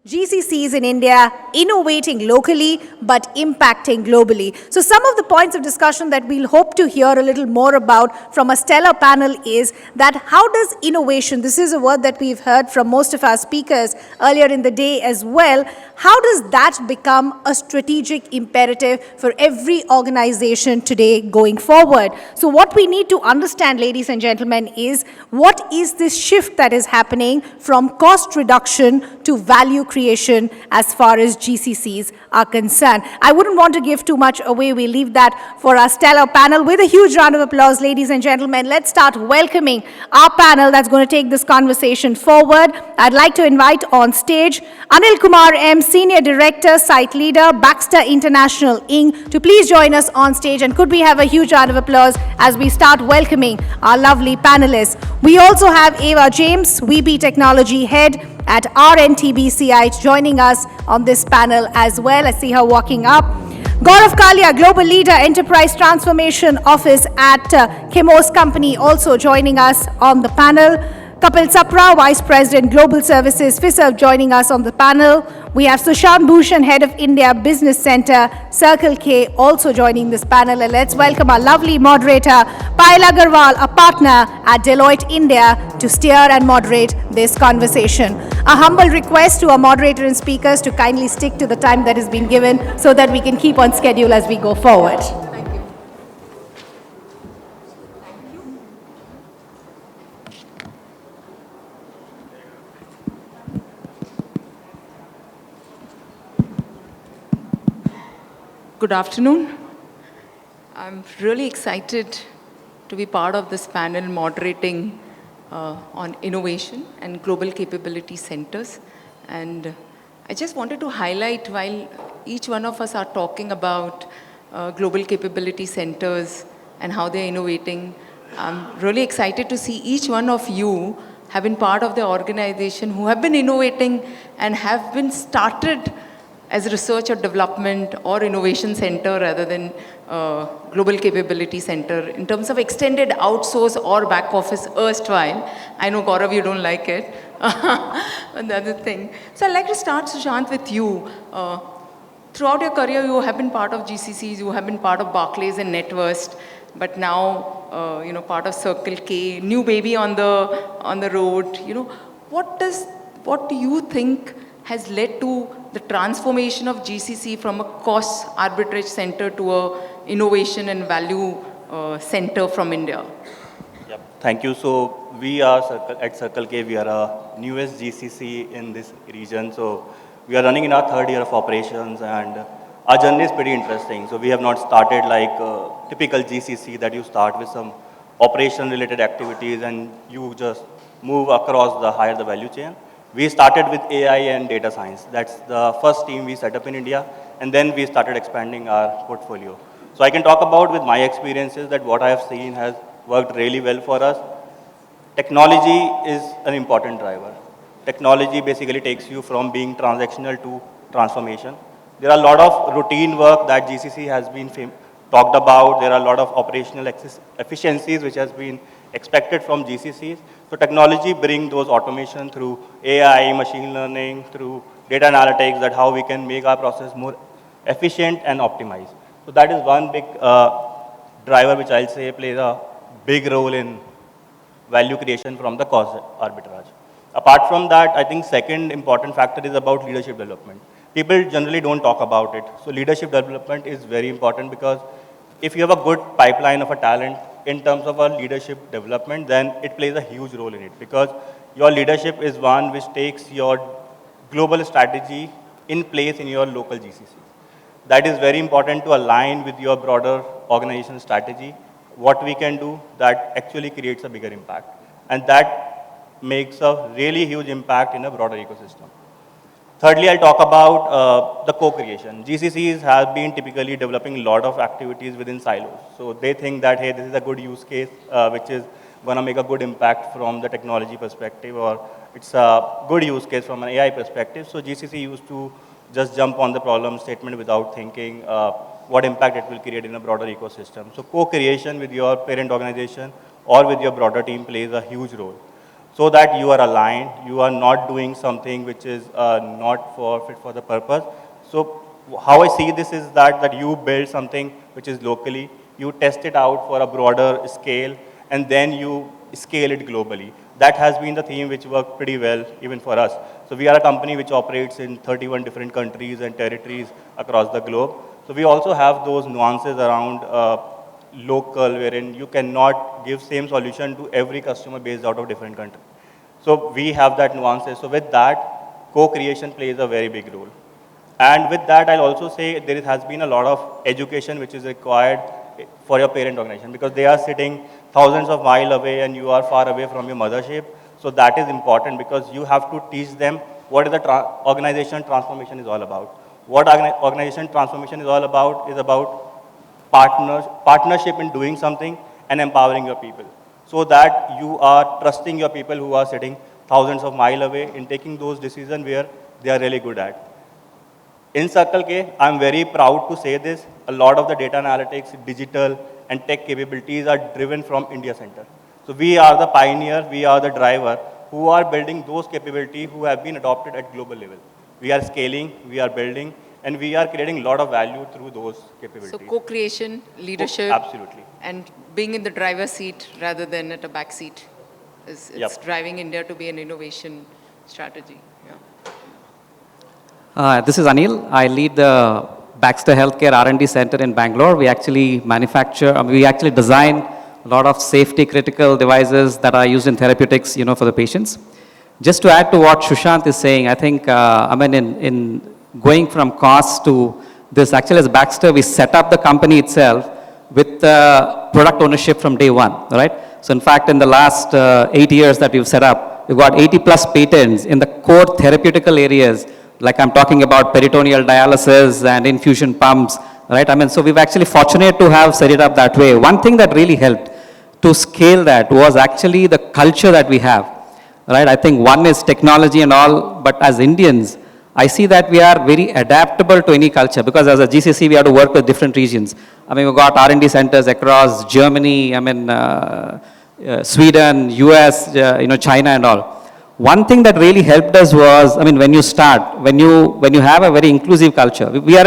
GCCs in India, innovating locally but impacting globally. So some of the points of discussion that we'll hope to hear a little more about from a stellar panel is that how does innovation, this is a word that we've heard from most of our speakers earlier in the day as well, how does that become a strategic imperative for every organization today going forward? So what we need to understand, ladies and gentlemen, is what is this shift that is happening from cost reduction to value creation as far as GCCs are concerned. I wouldn't want to give too much away. We leave that for our stellar panel. With a huge round of applause, ladies and gentlemen, let's start welcoming our panel that's going to take this conversation forward. I'd like to invite on stage Anil Kumar M, Senior Director, Site Leader, Baxter International Inc., to please join us on stage. And could we have a huge round of applause as we start welcoming our lovely panelists. We also have Eva James, VP Technology Head at RNTBCI, joining us on this panel as well. I see her walking up. Gaurav, Kalia-Global Leader, Enterprise Transformation Office at Chemours Company, also joining us on the panel. Kapil, Sapra, Vice President, Global Services, Fiserv, joining us on the panel. We have Sushant, Bhushan, Head of India Business Center, Circle K, also joining this panel. And let's welcome our lovely moderator, Payal Aggarwal, a partner at Deloitte India, to steer and moderate this conversation. A humble request to our moderator and speakers to kindly stick to the time that has been given so that we can keep on schedule as we go forward. Good afternoon. I'm really excited to be part of this panel moderating on innovation and global capability centers. And I just wanted to highlight, while each one of us are talking about global capability centers and how they're innovating, I'm really excited to see each one of you have been part of the organization who have been innovating and have been started as research or development or innovation center rather than global capability center in terms of extended outsource or back office erstwhile. I know, Gaurav, you don't like it. But the other thing. So I'd like to start, Sushant, with you. Throughout your career, you have been part of GCCs, you have been part of Barclays and NetWest, but now, part of Circle K, new baby on the road. What do you think has led to the transformation of GCC from a cost arbitrage center to a innovation and value center from India? Yep. Thank you. So we are at Circle K, we are a newest GCC in this region. So we are running in our third year of operations, and our journey is pretty interesting. So we have not started like a typical GCC that you start with some operation related activities and you just move across the higher the value chain. We started with AI and data science. That's the first team we set up in India, and then we started expanding our portfolio. So I can talk about with my experiences that what I have seen has worked really well for us. Technology is an important driver. Technology basically takes you from being transactional to transformation. There are a lot of routine work that GCC has been talked about. There are a lot of operational efficiencies which has been expected from GCCs. So technology brings those automation through AI, machine learning, through data analytics, that how we can make our process more efficient and optimized. So that is one big driver which I'll say plays a big role in value creation from the cost arbitrage. Apart from that, I think second important factor is about leadership development. People generally don't talk about it. So leadership development is very important because if you have a good pipeline of a talent, in terms of our leadership development, then it plays a huge role in it because your leadership is one which takes your global strategy in place in your local GCC. That is very important to align with your broader organization strategy, what we can do that actually creates a bigger impact. And that makes a really huge impact in a broader ecosystem. Thirdly, I'll talk about the co-creation. GCCs have been typically developing a lot of activities within silos. So they think that, hey, this is a good use case, which is going to make a good impact from the technology perspective, or it's a good use case from an AI perspective. So GCC used to just jump on the problem statement without thinking what impact it will create in a broader ecosystem. So co-creation with your parent organization or with your broader team plays a huge role. so that you are aligned, you are not doing something which is not fit for the purpose. So how I see this is that you build something which is locally, you test it out for a broader scale, and then you scale it globally. That has been the theme which worked pretty well even for us. So we are a company which operates in 31 different countries and territories across the globe. So we also have those nuances around local, wherein you cannot give same solution to every customer based out of different country. So we have that nuances. So with that, co-creation plays a very big role. And with that, I'll also say there has been a lot of education which is required for your parent organization, because they are sitting thousands of miles away and you are far away from your mothership. So that is important, because you have to teach them what is the organization transformation is all about. What organization transformation is all about is about partnership in doing something and empowering your people, so that you are trusting your people who are sitting thousands of miles away in taking those decisions where they are really good at. In Circle K, I'm very proud to say this, a lot of the data analytics, digital and tech capabilities are driven from India Center. So we are the pioneer, we are the driver who are building those capabilities who have been adopted at global level. We are scaling, we are building, and we are creating a lot of value through those capabilities. So co-creation, leadership, absolutely, and being in the driver's seat rather than at a back seat is driving India to be an innovation strategy. This is Anil. I lead the Baxter Healthcare R&D Center in Bangalore. We actually we actually design a lot of safety critical devices that are used in therapeutics, for the patients. Just to add to what Sushant is saying, I think, in going from cost to this, actually as Baxter, we set up the company itself with product ownership from day one, right? So in fact, in the last 8 years that we've set up, we've got 80 plus patents in the core therapeutical areas, like I'm talking about peritoneal dialysis and infusion pumps, right? So we've actually fortunate to have set it up that way. One thing that really helped to scale that was actually the culture that we have, right? I think one is technology and all, but as Indians, I see that we are very adaptable to any culture, because as a GCC, we have to work with different regions. We've got R&D centers across Germany, Sweden, US, China and all. One thing that really helped us was, when you start, when you have a very inclusive culture, we are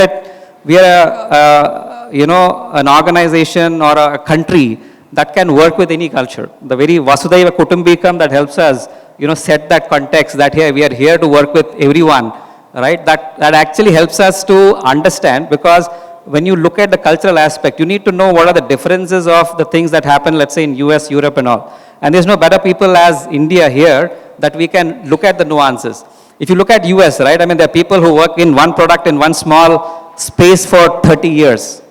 an organization or a country that can work with any culture. The very Vasudhaiva Kutumbikam that helps us, set that context that here we are here to work with everyone, right? That actually helps us to understand, because when you look at the cultural aspect, you need to know what are the differences of the things that happen, let's say in US, Europe and all. And there's no better people as India here that we can look at the nuances. If you look at US, right, there are people who work in one product in one small space for 30 years.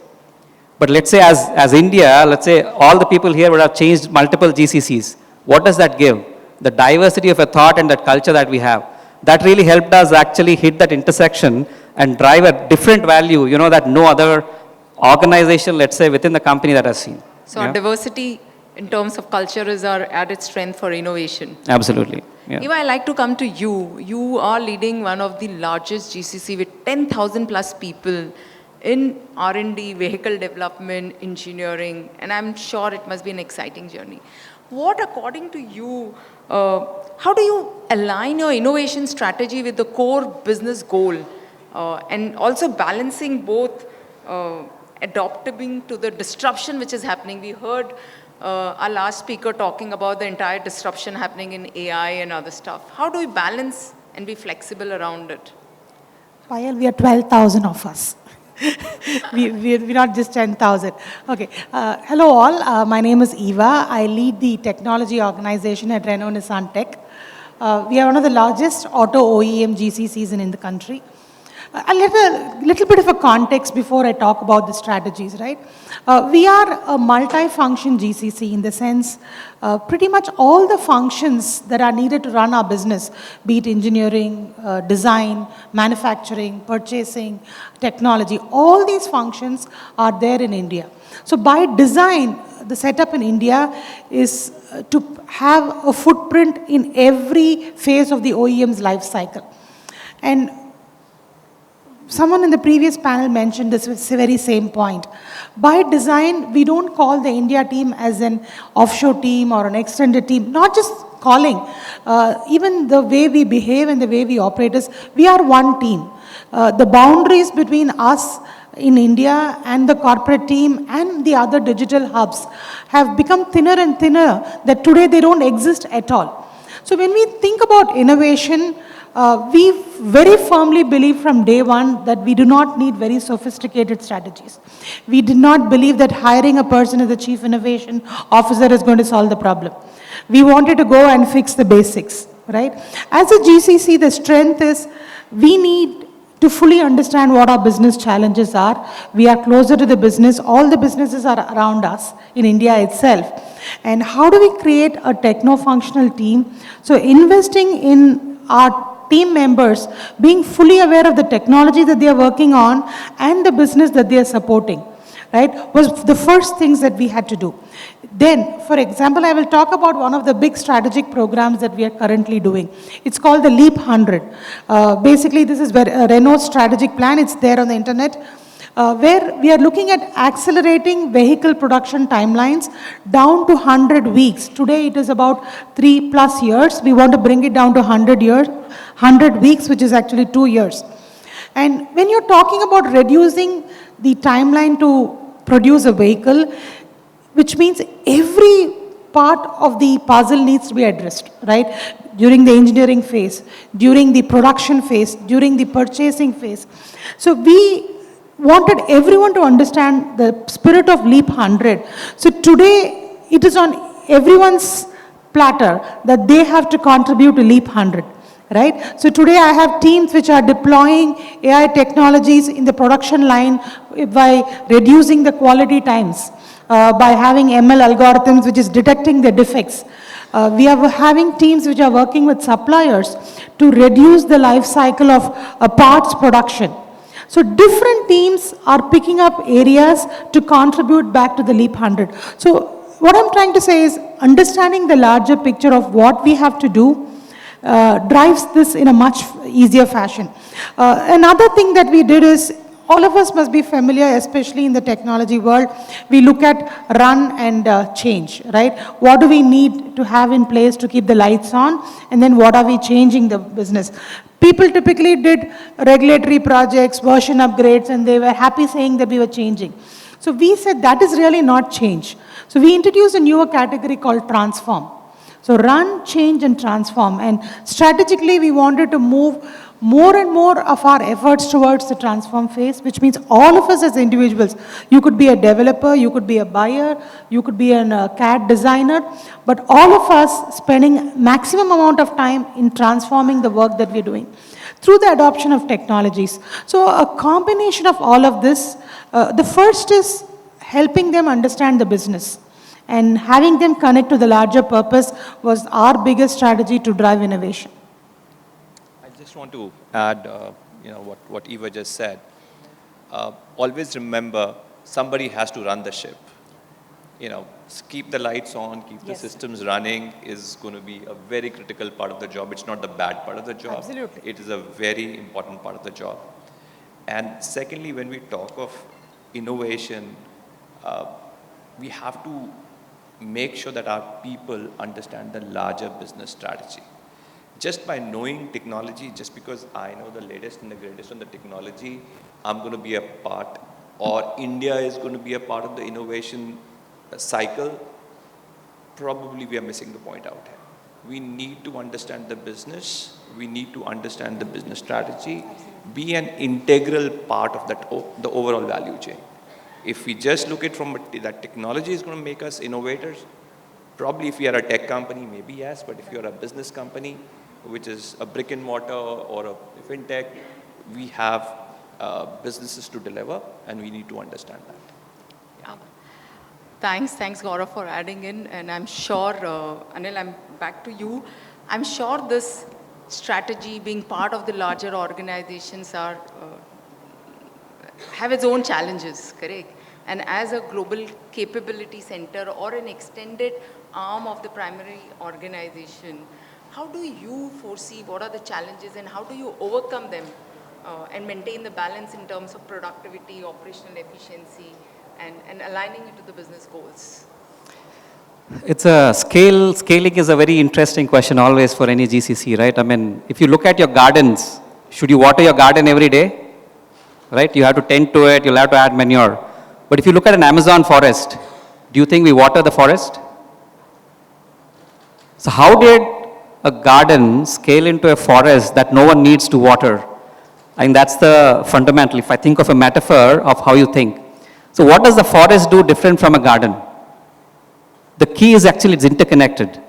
But let's say as India, let's say all the people here would have changed multiple GCCs. What does that give? The diversity of a thought and that culture that we have. That really helped us actually hit that intersection and drive a different value, that no other organization, let's say, within the company that has seen. So our diversity in terms of culture is our added strength for innovation. Absolutely. Yeah. Eva, I'd like to come to you. You are leading one of the largest GCC with 10,000 plus people in R&D, vehicle development, engineering, and I'm sure it must be an exciting journey. What, according to you, how do you align your innovation strategy with the core business goal and also balancing both adapting to the disruption which is happening? We heard our last speaker talking about the entire disruption happening in AI and other stuff. How do we balance and be flexible around it? Payal, we are 12,000 of us. We're not just 10,000. Okay. Hello all. My name is Eva. I lead the technology organization at Renault Nissan Tech. We are one of the largest auto OEM GCCs in the country. A little bit of a context before I talk about the strategies, right? We are a multi-function GCC in the sense, pretty much all the functions that are needed to run our business, be it engineering, design, manufacturing, purchasing, technology, all these functions are there in India. So by design, the setup in India is to have a footprint in every phase of the OEM's life cycle. And someone in the previous panel mentioned this very same point. By design, we don't call the India team as an offshore team or an extended team, not just calling, even the way we behave and the way we operate is, we are one team. The boundaries between us in India and the corporate team and the other digital hubs have become thinner and thinner, that today they don't exist at all. So when we think about innovation, we very firmly believe from day one that we do not need very sophisticated strategies. We did not believe that hiring a person as the chief innovation officer is going to solve the problem. We wanted to go and fix the basics, right? As a GCC, the strength is we need to fully understand what our business challenges are. We are closer to the business. All the businesses are around us in India itself. And how do we create a techno-functional team? So investing in our team members being fully aware of the technology that they are working on and the business that they are supporting, right, was the first things that we had to do. Then, for example, I will talk about one of the big strategic programs that we are currently doing. It's called the Leap 100. Basically, this is where Renault's strategic plan, it's there on the internet, where we are looking at accelerating vehicle production timelines down to 100 weeks. Today, it is about 3+ years. We want to bring it down to 100 weeks, which is actually 2 years. And when you're talking about reducing the timeline to produce a vehicle, which means every part of the puzzle needs to be addressed, right? During the engineering phase, during the production phase, during the purchasing phase. So we wanted everyone to understand the spirit of Leap 100. So today, it is on everyone's platter that they have to contribute to Leap 100. Right? So today I have teams which are deploying AI technologies in the production line by reducing the quality times, by having ML algorithms which is detecting the defects. We are having teams which are working with suppliers to reduce the life cycle of parts production. So different teams are picking up areas to contribute back to the Leap 100. So what I'm trying to say is understanding the larger picture of what we have to do drives this in a much easier fashion. Another thing that we did is, all of us must be familiar, especially in the technology world, we look at run and change, right? What do we need to have in place to keep the lights on? And then what are we changing the business? People typically did regulatory projects, version upgrades, and they were happy saying that we were changing. So we said that is really not change. So we introduced a newer category called transform. So run, change, and transform. And strategically, we wanted to move more and more of our efforts towards the transform phase, which means all of us as individuals. You could be a developer, you could be a buyer, you could be a CAD designer, but all of us spending maximum amount of time in transforming the work that we're doing through the adoption of technologies. So a combination of all of this, the first is helping them understand the business. And having them connect to the larger purpose was our biggest strategy to drive innovation. I just want to add, what Eva just said. Always remember, somebody has to run the ship. Keep the lights on, keep the systems running is going to be a very critical part of the job. It's not the bad part of the job. Absolutely. It is a very important part of the job. And secondly, when we talk of innovation, we have to make sure that our people understand the larger business strategy. Just by knowing technology, just because I know the latest and the greatest on the technology, I'm going to be a part, or India is going to be a part of the innovation cycle, probably we are missing the point out here. We need to understand the business, we need to understand the business strategy, be an integral part of that, the overall value chain. If we just look at from that technology is going to make us innovators, probably if we are a tech company, maybe yes, but if you're a business company, which is a brick and mortar or a fintech, we have businesses to deliver and we need to understand that. Thanks Gaurav for adding in, and I'm sure, Anil, I'm back to you. I'm sure this strategy being part of the larger organizations have its own challenges, correct? And as a global capability center or an extended arm of the primary organization, how do you foresee what are the challenges and how do you overcome them and maintain the balance in terms of productivity, operational efficiency, and aligning it to the business goals? It's a scaling is a very interesting question always for any GCC, right? I mean, if you look at your gardens, should you water your garden every day? Right? You have to tend to it, you'll have to add manure. But if you look at an Amazon forest, do you think we water the forest? So how did a garden scale into a forest that no one needs to water? I think that's the fundamental, if I think of a metaphor of how you think. So what does the forest do different from a garden? The key is actually it's interconnected,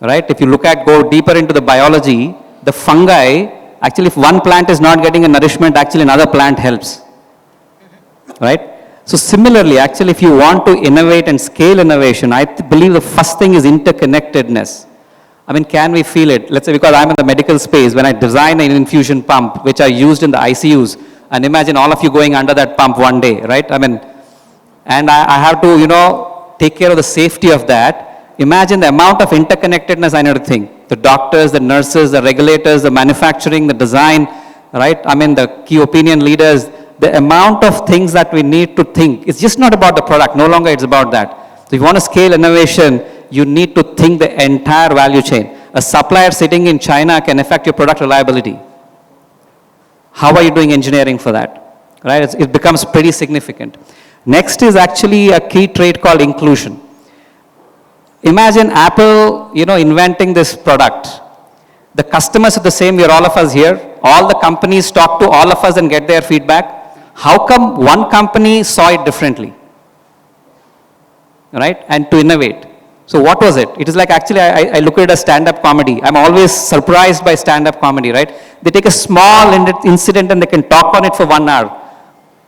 right? If you go deeper into the biology, the fungi, actually if one plant is not getting a nourishment, actually another plant helps, right? So similarly, actually if you want to innovate and scale innovation, I believe the first thing is interconnectedness. I mean, can we feel it? Let's say because I'm in the medical space, when I design an infusion pump, which are used in the ICUs, and imagine all of you going under that pump one day, right? I mean, and I have to, take care of the safety of that. Imagine the amount of interconnectedness I need to think. The doctors, the nurses, the regulators, the manufacturing, the design, right? I mean, the key opinion leaders, the amount of things that we need to think. It's just not about the product. No longer it's about that. So if you want to scale innovation, you need to think the entire value chain. A supplier sitting in China can affect your product reliability. How are you doing engineering for that? Right? It becomes pretty significant. Next is actually a key trait called inclusion. Imagine Apple, inventing this product. The customers are the same, we're all of us here. All the companies talk to all of us and get their feedback. How come one company saw it differently? Right? And to innovate. So what was it? It is like actually I look at it as stand-up comedy. I'm always surprised by stand-up comedy, right? They take a small incident and they can talk on it for 1 hour.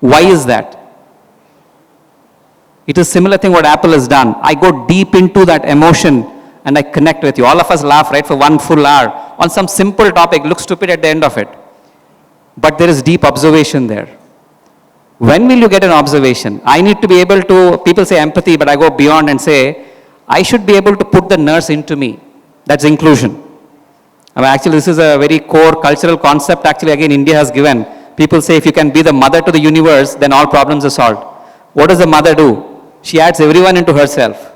Why is that? It is similar thing what Apple has done. I go deep into that emotion and I connect with you. All of us laugh, right, for 1 full hour on some simple topic, look stupid at the end of it. But there is deep observation there. When will you get an observation? I need to be able to, people say empathy, but I go beyond and say, I should be able to put the nurse into me. That's inclusion. I mean, actually, this is a very core cultural concept, actually, again, India has given. People say if you can be the mother to the universe, then all problems are solved. What does the mother do? She adds everyone into herself.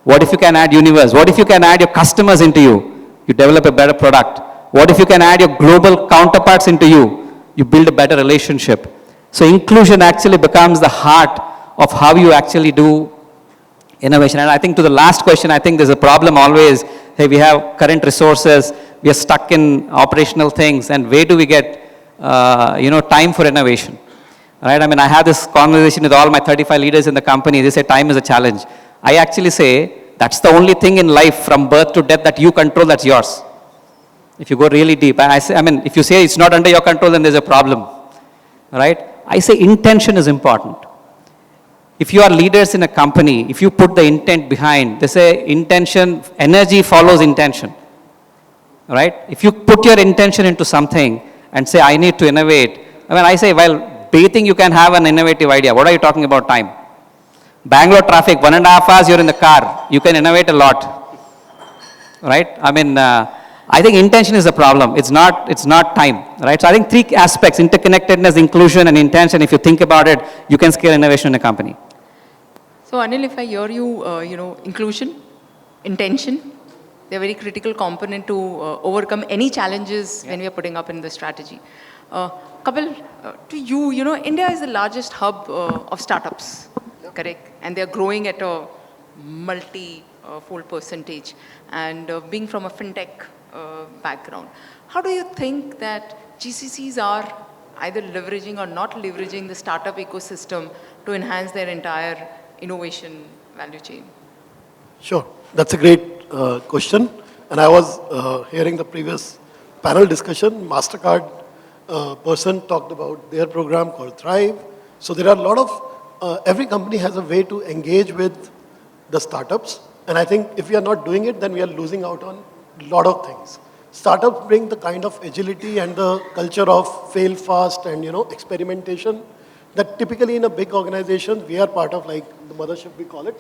What if you can add universe? What if you can add your customers into you? You develop a better product. What if you can add your global counterparts into you? You build a better relationship. So inclusion actually becomes the heart of how you actually do innovation. And I think to the last question, I think there's a problem always. Hey, we have current resources. We are stuck in operational things. And where do we get, time for innovation? Right? I mean, I have this conversation with all my 35 leaders in the company. They say time is a challenge. I actually say that's the only thing in life from birth to death that you control, that's yours. If you go really deep. And if you say it's not under your control, then there's a problem. Right? I say intention is important. If you are leaders in a company, if you put the intent behind, they say intention, energy follows intention. Right? If you put your intention into something and say, I need to innovate, I say, well, bathing, you can have an innovative idea. What are you talking about time? Bangalore traffic, 1.5 hours, you're in the car. You can innovate a lot. Right? I think intention is the problem. It's not time. Right? So I think 3 aspects, interconnectedness, inclusion, and intention. If you think about it, you can scale innovation in a company. So Anil, if I hear you, inclusion, intention, they're very critical component to overcome any challenges when we are putting up in the strategy. Kapil, to you, India is the largest hub of startups, correct? And they're growing at a multi-fold percentage. And being from a fintech background, how do you think that GCCs are either leveraging or not leveraging the startup ecosystem to enhance their entire innovation value chain? Sure, that's a great question. And I was hearing the previous panel discussion, MasterCard person talked about their program called Thrive. So there are a lot of, every company has a way to engage with the startups. And I think if we are not doing it, then we are losing out on a lot of things. Startups bring the kind of agility and the culture of fail fast and, experimentation that typically in a big organization, we are part of, like the mothership we call it,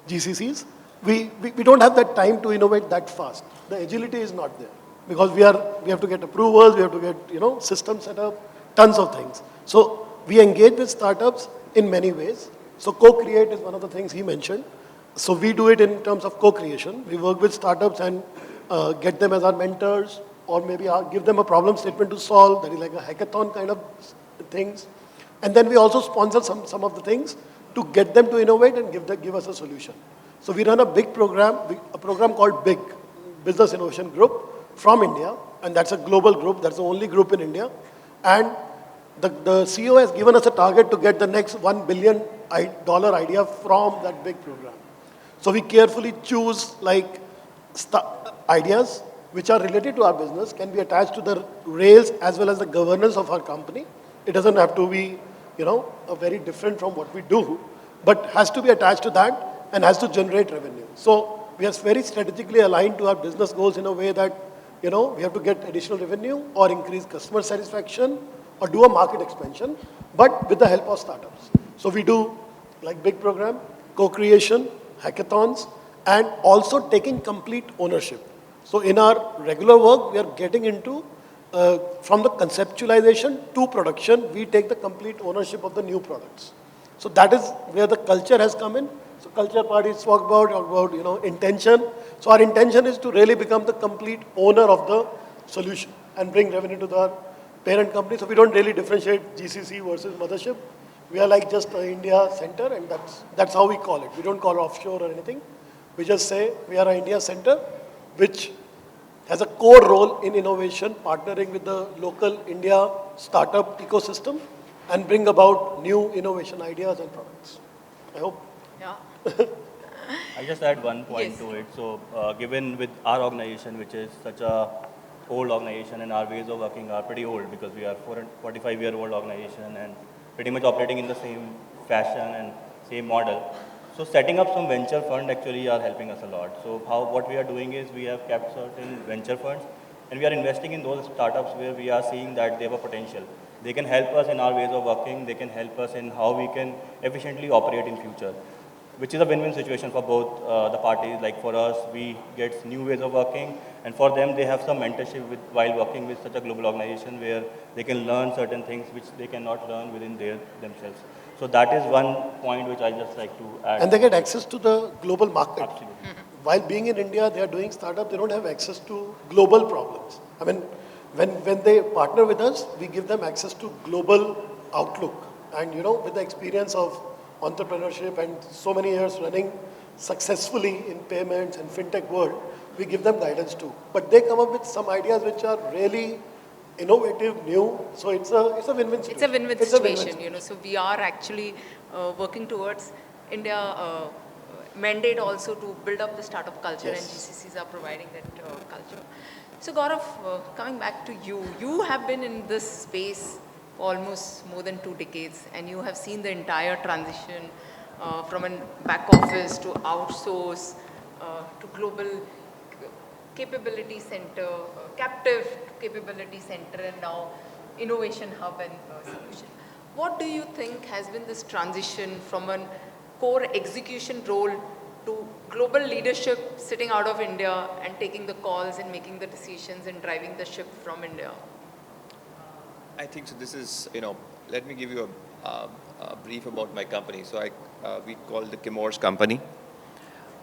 GCCs. We don't have that time to innovate that fast. The agility is not there. Because we have to get approvals, we have to get, system set up, tons of things. So we engage with startups in many ways. So co-create is one of the things he mentioned. So we do it in terms of co-creation. We work with startups and get them as our mentors, or maybe give them a problem statement to solve. That is like a hackathon kind of things. And then we also sponsor some of the things to get them to innovate and give us a solution. So we run a big program, a program called BIG, Business Innovation Group, from India. And that's a global group. That's the only group in India. And the CEO has given us a target to get the next $1 billion idea from that big program. So we carefully choose like ideas which are related to our business, can be attached to the rails as well as the governance of our company. It doesn't have to be, very different from what we do, but has to be attached to that and has to generate revenue. So we are very strategically aligned to our business goals in a way that, we have to get additional revenue or increase customer satisfaction or do a market expansion, but with the help of startups. So we do like big program, co-creation, hackathons, and also taking complete ownership. So in our regular work, we are getting into, from the conceptualization to production, we take the complete ownership of the new products. So that is where the culture has come in. So culture part is talk about intention. So our intention is to really become the complete owner of the solution and bring revenue to the parent company. So we don't really differentiate GCC versus mothership. We are like just an India center, and that's how we call it. We don't call it offshore or anything. We just say we are an India center, which has a core role in innovation, partnering with the local India startup ecosystem and bring about new innovation ideas and products. I hope. Yeah. I just add one point Yes. to it. So given with our organization, which is such a old organization, and our ways of working are pretty old because we are 45-year-old organization and pretty much operating in the same fashion and same model. So setting up some venture fund actually are helping us a lot. So what we are doing is we have kept certain venture funds and we are investing in those startups where we are seeing that they have a potential. They can help us in our ways of working. They can help us in how we can efficiently operate in future, which is a win-win situation for both the parties. Like for us, we get new ways of working, and for them, they have some mentorship while working with such a global organization where they can learn certain things which they cannot learn within themselves. So that is one point which I just like to add. And they get access to the global market. Absolutely. While being in India, they are doing startup, they don't have access to global problems. I mean, when they partner with us, we give them access to global outlook. And with the experience of entrepreneurship and so many years running successfully in payments and fintech world, we give them guidance too. But they come up with some ideas which are really innovative, new. So it's a win-win situation. It's a win-win situation, So we are actually working towards India mandate also to build up the startup culture, Yes. and GCCs are providing that culture. So Gaurav, coming back to you, you have been in this space for almost more than 2 decades, and you have seen the entire transition from a back office to outsource to global capability center, captive capability center, and now innovation hub and solution. What do you think has been this transition from a core execution role to global leadership sitting out of India and taking the calls and making the decisions and driving the ship from India? I think so. This is, let me give you a brief about my company. So we call the Chemours company.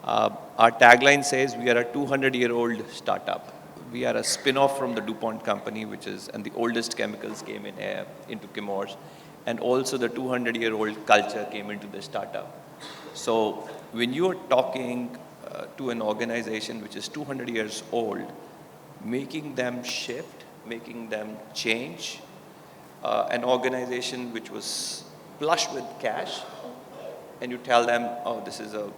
Our tagline says we are a 200-year-old startup. We are a spin-off from the DuPont company, and the oldest chemicals came into Chemours. And also the 200-year-old culture came into the startup. So when you're talking to an organization which is 200 years old, making them shift, making them change, an organization which was flush with cash, and you tell them, oh, this is a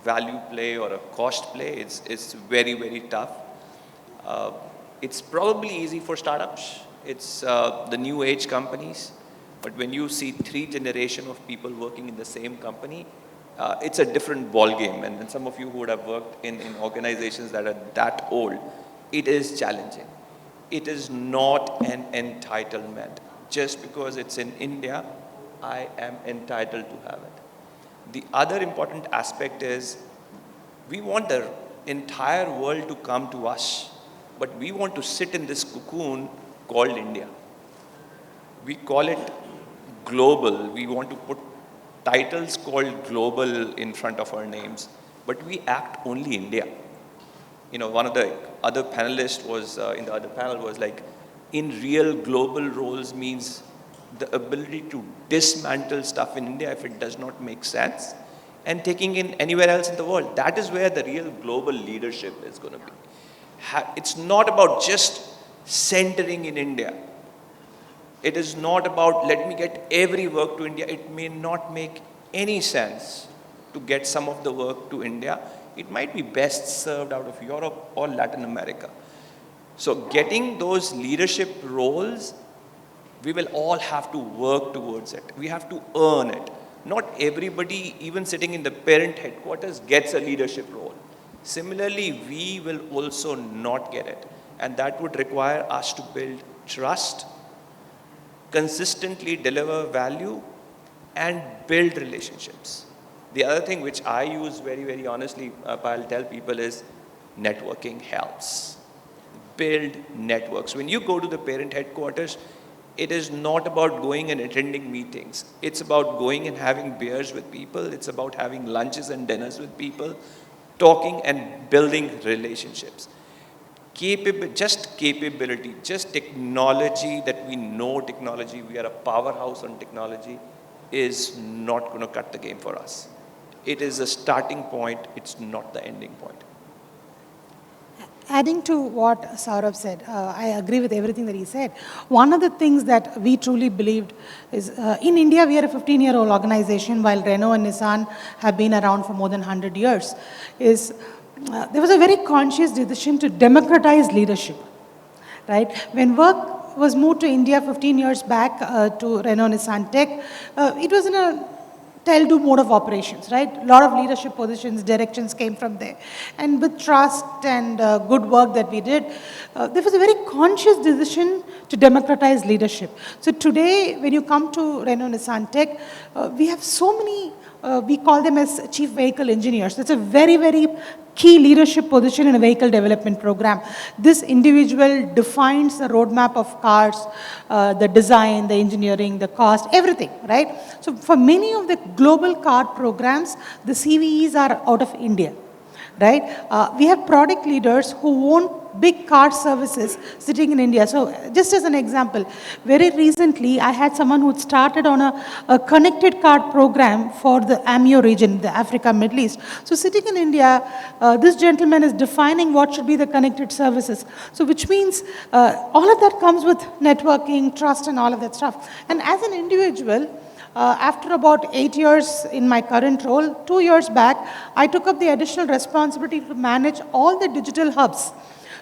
value play or a cost play, it's very, very tough. It's probably easy for startups. It's the new age companies. But when you see 3 generations of people working in the same company, it's a different ball game. And some of you who would have worked in organizations that are that old, it is challenging. It is not an entitlement. Just because it's in India, I am entitled to have it. The other important aspect is we want the entire world to come to us, but we want to sit in this cocoon called India. We call it global. We want to put titles called global in front of our names. but we act only India. You know, one of the other panelists was, in the other panel was like, in real global roles means the ability to dismantle stuff in India if it does not make sense and taking in anywhere else in the world. That is where the real global leadership is going to be. It's not about just centering in India. It is not about let me get every work to India. It may not make any sense to get some of the work to India. It might be best served out of Europe or Latin America. So getting those leadership roles, we will all have to work towards it. We have to earn it. Not everybody, even sitting in the parent headquarters, gets a leadership role. Similarly, we will also not get it. And that would require us to build trust, consistently deliver value, and build relationships. The other thing which I use very, very honestly, I'll tell people is networking helps. Build networks. When you go to the parent headquarters, it is not about going and attending meetings. It's about going and having beers with people. It's about having lunches and dinners with people, talking and building relationships. Just capability, just technology that we know technology, we are a powerhouse on technology, is not going to cut the game for us. It is a starting point, it's not the ending point. Adding to what Saurabh said, I agree with everything that he said. One of the things that we truly believed is, in India, we are a 15-year-old organization, while Renault and Nissan have been around for more than 100 years, is there was a very conscious decision to democratize leadership, right? When work was moved to India 15 years back to Renault Nissan Tech, it was in a tell-do mode of operations, right? A lot of leadership positions, directions came from there. And with trust and good work that we did, there was a very conscious decision to democratize leadership. So today, when you come to Renault Nissan Tech, we have so many, we call them as chief vehicle engineers. That's a very, very key leadership position in a vehicle development program. This individual defines the roadmap of cars, the design, the engineering, the cost, everything, right? So for many of the global car programs, the CVEs are out of India, right? We have product leaders who own big car services sitting in India. So just as an example, very recently I had someone who started on a connected car program for the AMEO region, the Africa, Middle East. So sitting in India, this gentleman is defining what should be the connected services. So which means all of that comes with networking, trust and all of that stuff. And as an individual, after about 8 years in my current role, 2 years back, I took up the additional responsibility to manage all the digital hubs.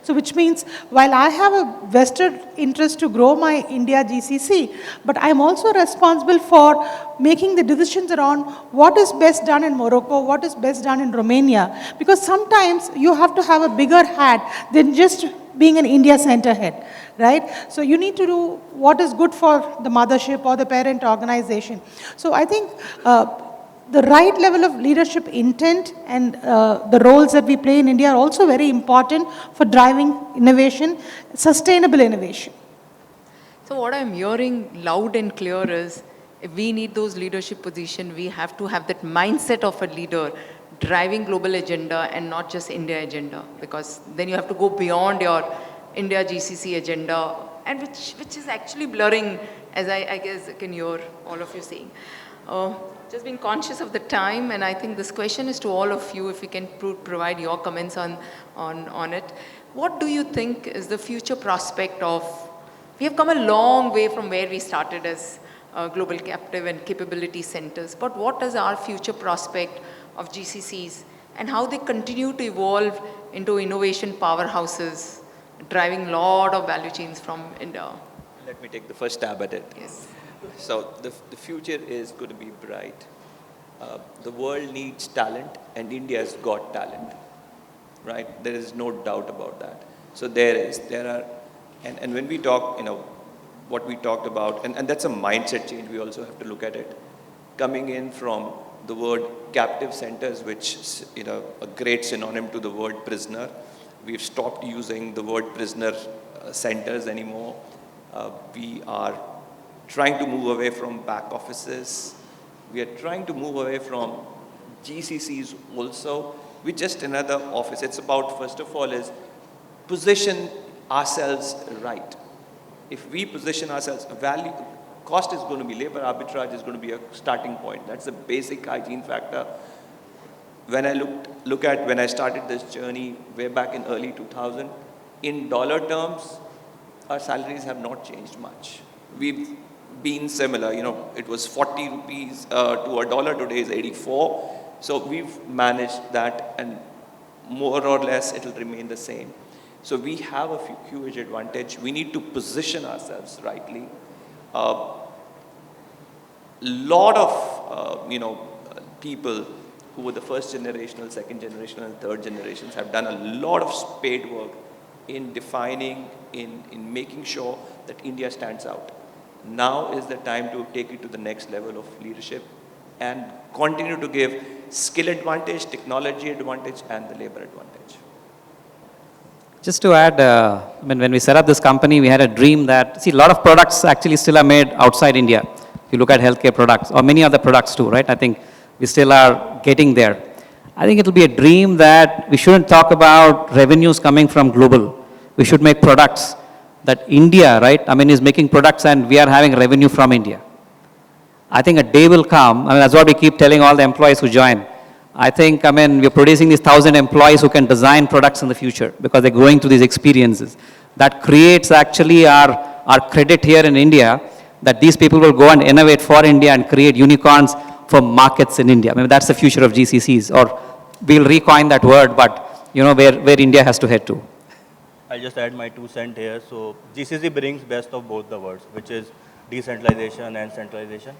So which means, while I have a vested interest to grow my India GCC, but I'm also responsible for making the decisions around what is best done in Morocco, what is best done in Romania, because sometimes you have to have a bigger hat than just being an India center head, right? So you need to do what is good for the mothership or the parent organization. So I think the right level of leadership intent and the roles that we play in India are also very important for driving innovation, sustainable innovation. So what I'm hearing loud and clear is, if we need those leadership positions, we have to have that mindset of a leader driving global agenda and not just India agenda, because then you have to go beyond your India GCC agenda, and which is actually blurring, as I guess I can hear all of you saying. Just being conscious of the time, and I think this question is to all of you, if you can provide your comments on it. What do you think is the future prospect of, we have come a long way from where we started as global captive and capability centers, but what is our future prospect of GCCs and how they continue to evolve into innovation powerhouses, driving a lot of value chains from India? Let me take the first stab at it. Yes. So the future is going to be bright. The world needs talent, and India's got talent, right? There is no doubt about that. So there are, and when we talk, what we talked about, and that's a mindset change, we also have to look at it. Coming in from the word captive centers, which is, a great synonym to the word prisoner. We've stopped using the word prisoner centers anymore. We are trying to move away from back offices. We are trying to move away from GCCs also, We're just another office. It's about, first of all, is position ourselves right. If we position ourselves, value, cost is going to be, labor arbitrage is going to be a starting point. That's the basic hygiene factor. When I when I started this journey way back in early 2000, in dollar terms, our salaries have not changed much. We've been similar, it was 40 rupees to a dollar, today is 84. So we've managed that, and more or less it'll remain the same. So we have a huge advantage. We need to position ourselves rightly. Lot of, people who were the first generational, second generational, and third generations have done a lot of spade work in defining, in making sure that India stands out. Now is the time to take it to the next level of leadership and continue to give skill advantage, technology advantage, and the labor advantage. Just to add, when we set up this company, we had a dream that, a lot of products actually still are made outside India. If you look at healthcare products, or many other products too, right? I think we still are getting there. I think it will be a dream that we shouldn't talk about revenues coming from global. We should make products that India, right, is making products and we are having revenue from India. I think a day will come, that's what we keep telling all the employees who join. I think, we're producing these 1,000 employees who can design products in the future because they're going through these experiences. That creates actually our credit here in India, that these people will go and innovate for India and create unicorns for markets in India. That's the future of GCCs, or we'll recoin that word, but where India has to head to. I'll just add my 2 cents here. So GCC brings best of both the worlds, which is decentralization and centralization.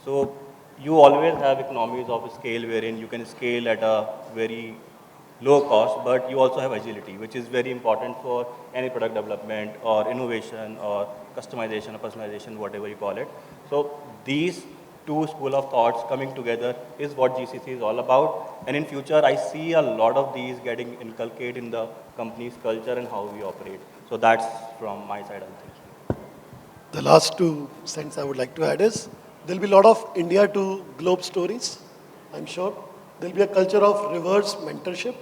So you always have economies of scale wherein you can scale at a very low cost, but you also have agility, which is very important for any product development or innovation or customization or personalization, whatever you call it. So these 2 school of thoughts coming together is what GCC is all about. And in future, I see a lot of these getting inculcated in the company's culture and how we operate. So that's from my side, I'm thinking. The last 2 cents I would like to add is, there'll be a lot of India to globe stories, I'm sure. There'll be a culture of reverse mentorship,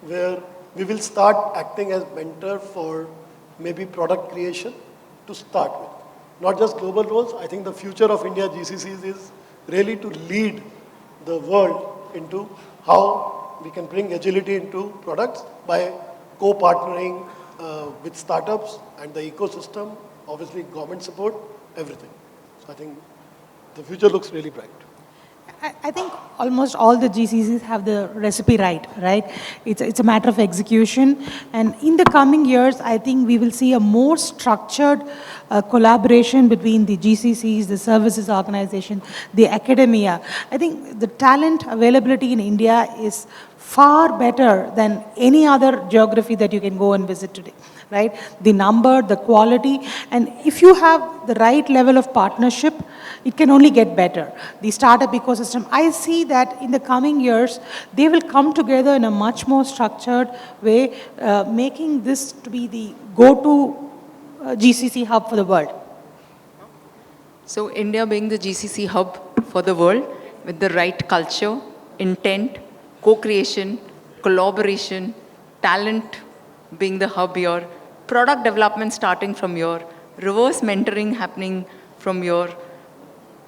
where we will start acting as mentor for maybe product creation to start with. Not just global roles. I think the future of India GCCs is really to lead the world into how we can bring agility into products by co-partnering with startups and the ecosystem, obviously government support, everything. So I think the future looks really bright. I think almost all the GCCs have the recipe right? It's a matter of execution. And in the coming years, I think we will see a more structured collaboration between the GCCs, the services organization, the academia. I think the talent availability in India is far better than any other geography that you can go and visit today, right? The number, the quality, and if you have the right level of partnership, it can only get better. The startup ecosystem, I see that in the coming years, they will come together in a much more structured way, making this to be the go-to GCC hub for the world. So India being the GCC hub for the world with the right culture, intent, co-creation, collaboration, talent being the hub here, product development starting from here, reverse mentoring happening from here,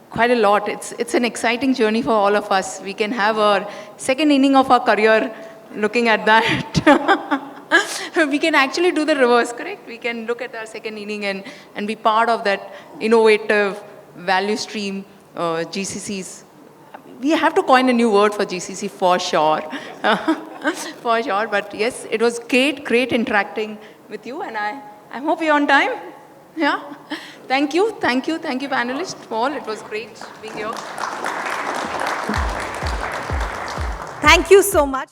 quite a lot. It's an exciting journey for all of us. We can have our second inning of our career looking at that. We can actually do the reverse, correct? We can look at our second inning and be part of that innovative value stream, GCCs. We have to coin a new word for GCC for sure. For sure, but yes, it was great interacting with you, and I hope you're on time. Yeah. Thank you, panelists, all. It was great being here. Thank you so much.